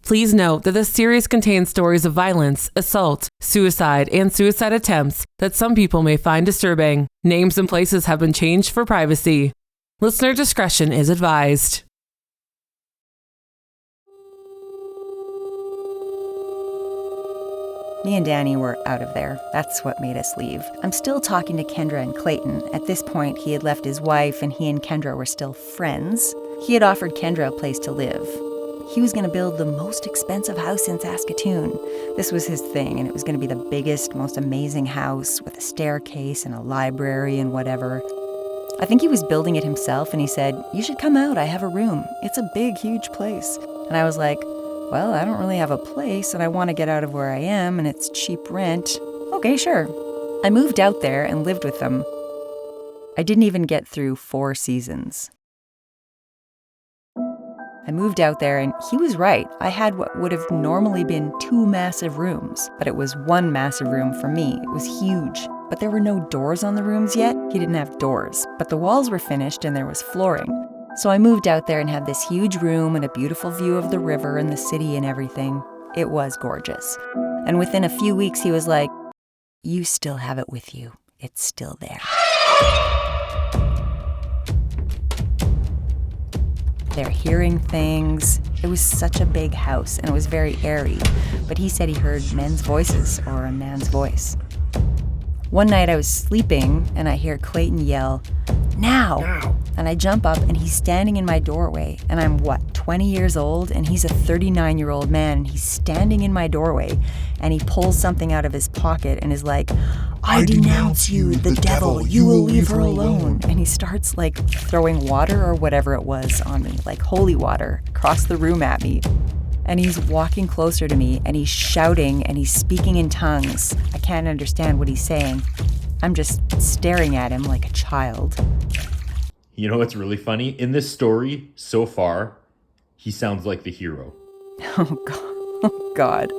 Please note that this series contains stories of violence, assault, suicide, and suicide attempts that some people may find disturbing. Names and places have been changed for privacy. Listener discretion is advised. Me and Danny were out of there. That's what made us leave. I'm still talking to Kendra and Clayton. At this point, he had left his wife and he and Kendra were still friends. He had offered Kendra a place to live. He was going to build the most expensive house in Saskatoon. This was his thing, and it was going to be the biggest, most amazing house with a staircase and a library and whatever. I think he was building it himself, and he said, "You should come out, I have a room. It's a big, huge place." And I was like, well, I don't really have a place, and I want to get out of where I am, and it's cheap rent. Okay, sure. I moved out there and lived with them. I didn't even get through 4 seasons. I moved out there, and he was right. I had what would have normally been 2 massive rooms, but it was 1 massive room for me. It was huge, but there were no doors on the rooms yet. He didn't have doors, but the walls were finished and there was flooring. So I moved out there and had this huge room and a beautiful view of the river and the city and everything. It was gorgeous. And within a few weeks, he was like, "You still have it with you. It's still there." They're hearing things. It was such a big house and it was very airy, but he said he heard men's voices or a man's voice. One night I was sleeping and I hear Clayton yell, "Now!" And I jump up and he's standing in my doorway. And I'm, 20 years old? And he's a 39-year-old man and he's standing in my doorway and he pulls something out of his pocket and is like, "I denounce you, the devil, you will leave her alone." And he starts throwing water or whatever it was on me, like holy water, across the room at me. And he's walking closer to me and he's shouting and he's speaking in tongues. I can't understand what he's saying. I'm just staring at him like a child. You know what's really funny? In this story, so far, he sounds like the hero. Oh God.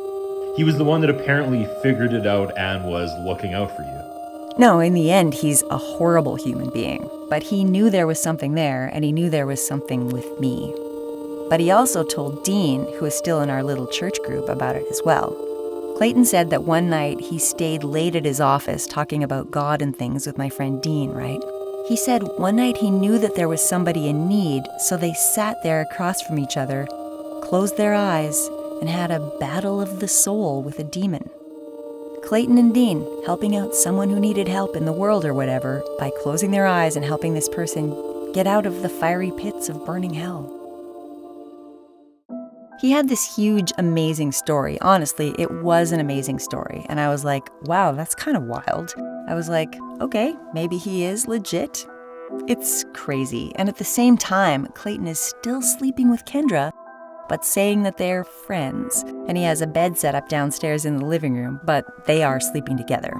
He was the one that apparently figured it out and was looking out for you. No, in the end, he's a horrible human being. But he knew there was something there, and he knew there was something with me. But he also told Dean, who is still in our little church group, about it as well. Clayton said that one night he stayed late at his office talking about God and things with my friend Dean, right? He said one night he knew that there was somebody in need, so they sat there across from each other, closed their eyes, and had a battle of the soul with a demon. Clayton and Dean helping out someone who needed help in the world or whatever by closing their eyes and helping this person get out of the fiery pits of burning hell. He had this huge, amazing story. Honestly, it was an amazing story. And I was like, wow, that's kind of wild. I was like, okay, maybe he is legit. It's crazy. And at the same time, Clayton is still sleeping with Kendra, but saying that they're friends. And he has a bed set up downstairs in the living room, but they are sleeping together.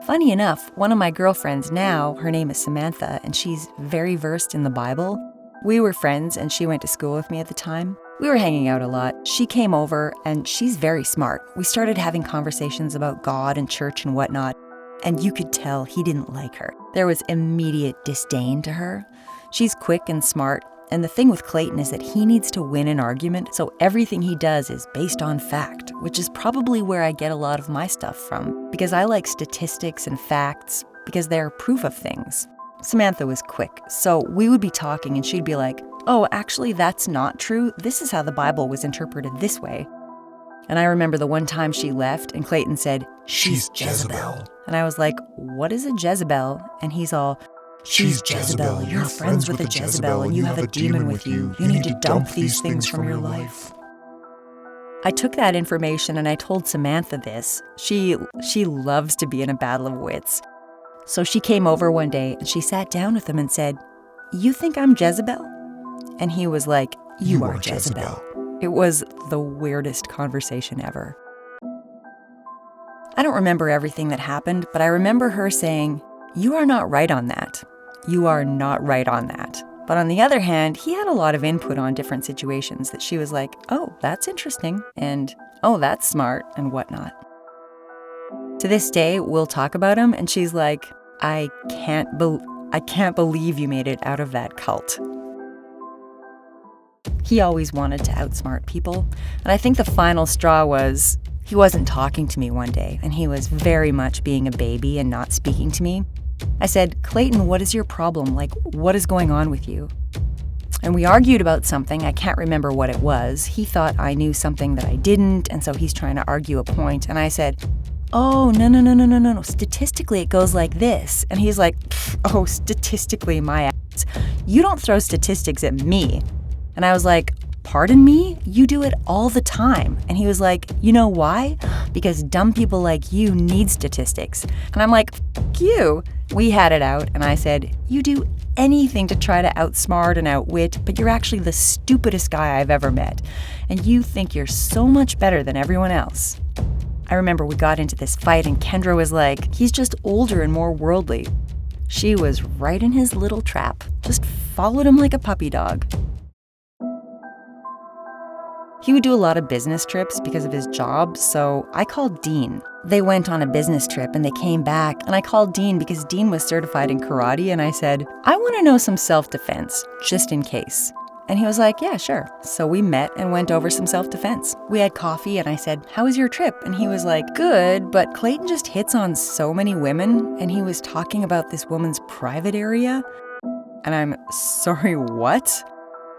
Funny enough, one of my girlfriends now, her name is Samantha, and she's very versed in the Bible. We were friends and she went to school with me at the time. We were hanging out a lot. She came over and she's very smart. We started having conversations about God and church and whatnot, and you could tell he didn't like her. There was immediate disdain to her. She's quick and smart, and the thing with Clayton is that he needs to win an argument, so everything he does is based on fact, which is probably where I get a lot of my stuff from, because I like statistics and facts, because they're proof of things. Samantha was quick, so we would be talking and she'd be like, "Oh, actually, that's not true. This is how the Bible was interpreted this way." And I remember the one time she left and Clayton said, "She's Jezebel." And I was like, "What is a Jezebel?" And he's all, "She's Jezebel. You're friends with a Jezebel and you have a demon with you. You need to dump these things from your life." I took that information and I told Samantha this. She loves to be in a battle of wits. So she came over one day and she sat down with him and said, "You think I'm Jezebel?" And he was like, "You are Jezebel." It was the weirdest conversation ever. I don't remember everything that happened, but I remember her saying, "You are not right on that. You are not right on that." But on the other hand, he had a lot of input on different situations that she was like, "Oh, that's interesting," and "Oh, that's smart," and whatnot. To this day, we'll talk about him, and she's like, I can't believe you made it out of that cult." He always wanted to outsmart people. And I think the final straw was he wasn't talking to me one day, and he was very much being a baby and not speaking to me. I said, "Clayton, what is your problem? Like, what is going on with you?" And we argued about something. I can't remember what it was. He thought I knew something that I didn't, and so he's trying to argue a point. And I said, "Oh, no. Statistically, it goes like this." And he's like, "Oh, statistically, my ass. You don't throw statistics at me." And I was like, "Pardon me? You do it all the time." And he was like, "You know why? Because dumb people like you need statistics." And I'm like, "F you." We had it out, and I said, "You do anything to try to outsmart and outwit, but you're actually the stupidest guy I've ever met. And you think you're so much better than everyone else." I remember we got into this fight, and Kendra was like, "He's just older and more worldly." She was right in his little trap, just followed him like a puppy dog. He would do a lot of business trips because of his job, so I called Dean. They went on a business trip and they came back, and I called Dean because Dean was certified in karate, and I said, "I want to know some self-defense, just in case." And he was like, "Yeah, sure." So we met and went over some self-defense. We had coffee, and I said, "How was your trip?" And he was like, "Good, but Clayton just hits on so many women," and he was talking about this woman's private area. And I'm, "Sorry, what?"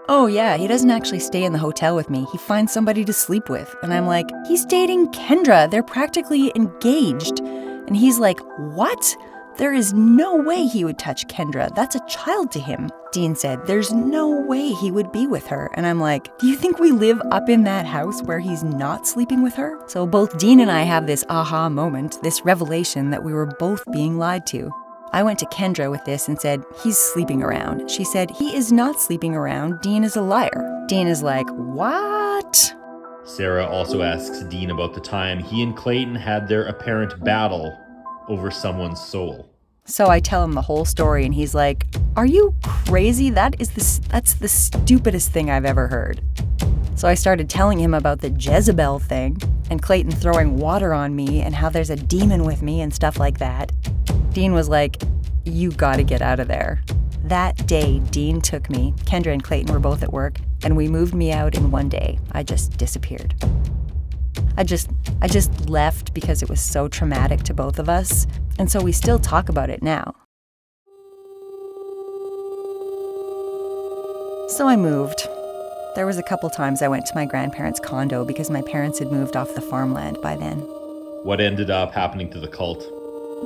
"Oh yeah, he doesn't actually stay in the hotel with me. He finds somebody to sleep with." And I'm like, "He's dating Kendra. They're practically engaged." And he's like, "What? There is no way he would touch Kendra. That's a child to him." Dean said, "There's no way he would be with her." And I'm like, "Do you think we live up in that house where he's not sleeping with her?" So both Dean and I have this aha moment, this revelation that we were both being lied to. I went to Kendra with this and said, "He's sleeping around." She said, "He is not sleeping around. Dean is a liar." Dean is like, "What?" Sarah also asks Dean about the time he and Clayton had their apparent battle over someone's soul. So I tell him the whole story, and he's like, "Are you crazy? That's the stupidest thing I've ever heard." So I started telling him about the Jezebel thing, and Clayton throwing water on me, and how there's a demon with me and stuff like that. Dean was like, "You gotta get out of there." That day, Dean took me. Kendra and Clayton were both at work, and we moved me out in one day. I just disappeared. I just left because it was so traumatic to both of us, and so we still talk about it now. So I moved. There was a couple times I went to my grandparents' condo because my parents had moved off the farmland by then. What ended up happening to the cult?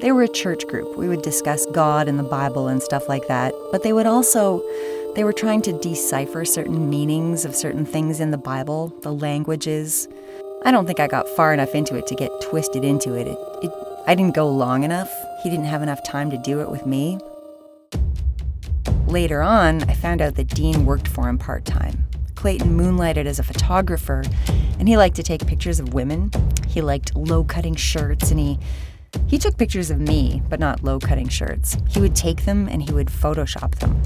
They were a church group. We would discuss God and the Bible and stuff like that. But they were trying to decipher certain meanings of certain things in the Bible, the languages. I don't think I got far enough into it to get twisted into it. I didn't go long enough. He didn't have enough time to do it with me. Later on, I found out that Dean worked for him part-time. Clayton moonlighted as a photographer, and he liked to take pictures of women. He liked low-cutting shirts, and he took pictures of me, but not low-cutting shirts. He would take them and he would Photoshop them.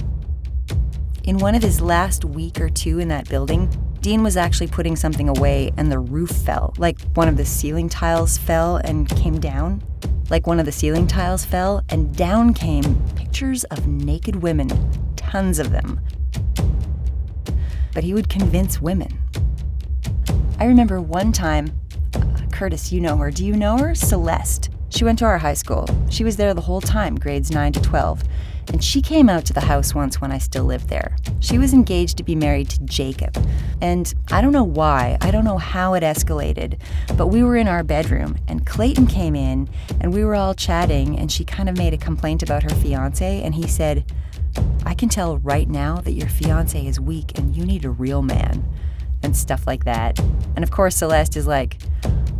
In one of his last week or two in that building, Dean was actually putting something away and the roof fell. Like one of the ceiling tiles fell and came down. Like one of the ceiling tiles fell and down came pictures of naked women, tons of them. But he would convince women. I remember one time, Curtis, you know her. Do you know her? Celeste. She went to our high school. She was there the whole time, grades 9 to 12. And she came out to the house once when I still lived there. She was engaged to be married to Jacob. And I don't know why, I don't know how it escalated, but we were in our bedroom and Clayton came in and we were all chatting and she kind of made a complaint about her fiance and he said, "I can tell right now that your fiance is weak and you need a real man," and stuff like that. And of course Celeste is like,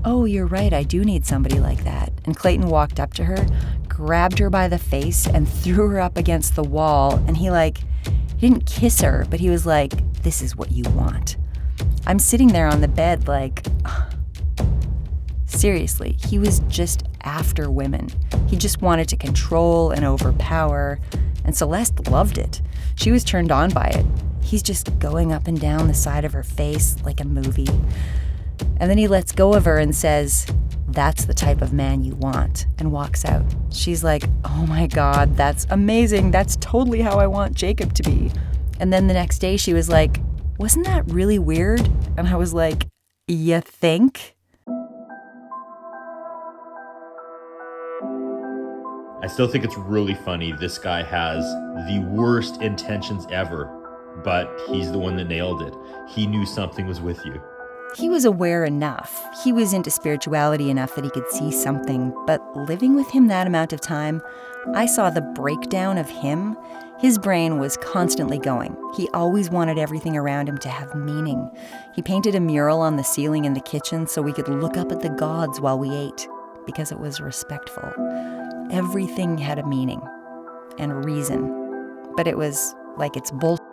"Oh, you're right, I do need somebody like that." And Clayton walked up to her, grabbed her by the face and threw her up against the wall. And he didn't kiss her, but he was like, "This is what you want." I'm sitting there on the bed like, seriously, he was just after women. He just wanted to control and overpower. And Celeste loved it. She was turned on by it. He's just going up and down the side of her face like a movie. And then he lets go of her and says, "That's the type of man you want," and walks out. She's like, "Oh my God, that's amazing. That's totally how I want Jacob to be." And then the next day she was like, wasn't that really weird? And I was like, you think? I still think it's really funny. This guy has the worst intentions ever, but he's the one that nailed it. He knew something was with you. He was aware enough. He was into spirituality enough that he could see something. But living with him that amount of time, I saw the breakdown of him. His brain was constantly going. He always wanted everything around him to have meaning. He painted a mural on the ceiling in the kitchen so we could look up at the gods while we ate, because it was respectful. Everything had a meaning and reason, but it was like it's bullshit.